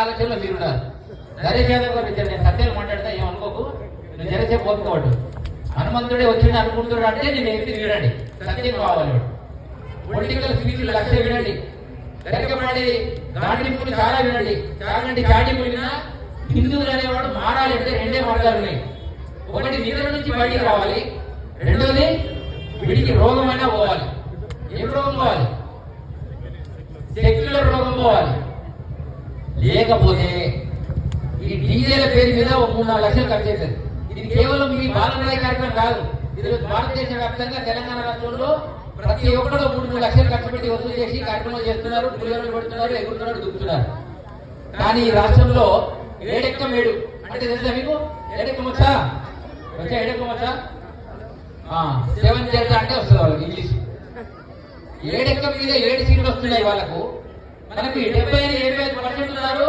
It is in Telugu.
ఆలోచనలో మీరున్నారు. నరేష్ యాదవ్ గారు ఇచ్చారు. నేను సత్యాలు మాట్లాడతా, ఏమనుకోకు, నువ్వు జరసేపు పోతుకోవద్దు. హనుమంతుడే వచ్చింది అనుకుంటున్నాడు అంటే నేను ఎత్తి వినండి, సత్యం కావాలి. పొలిటికల్ స్పీచ్లు లక్ష వినండి, వెనకబడి గాంధీపులు చాలా వినండి. చాలండి చాటింపులు విన్నా హిందువులు అనేవాడు మారాలి అంటే రెండే మార్గాలు ఉన్నాయి. ఒకటి నిద్ర నుంచి బయటికి రావాలి, రెండోది వీడికి రోగమైనా పోవాలి. ఏం రోగం పోవాలి? సెక్యులర్ రోగం పోవాలి. లేకపోతే ఈ డీజేల పేరు మీద 3-4 లక్షలు ఖర్చు అవుతుంది. ఇది కేవలం మీ బాలరాయ కార్యక్రమం కాదు, ఇది భారతదేశ వ్యాప్తంగా తెలంగాణ రాష్ట్రంలో ప్రతి ఒక్కరు 3-3 లక్షలు ఖర్చు పెట్టి వసూలు చేసి కార్యక్రమాలు చేస్తున్నారు, పులిహోరలు పెడుతున్నారు, ఎగురుతున్నారు, దుక్కుతున్నారు. కానీ ఈ రాష్ట్రంలో ఏడెక్కం ఏడు అంటే తెలుసా మీకు? ఏడెక్కం వచ్చా? ఏడెక్కం వచ్చా? 7 చేత అంటే వస్తుంది వాళ్ళకి ఇంగ్లీష్. ఏడెక్కం మీద 7 సీట్లు వస్తున్నాయి వాళ్ళకు. మనకు 70-75% ఉన్నారు.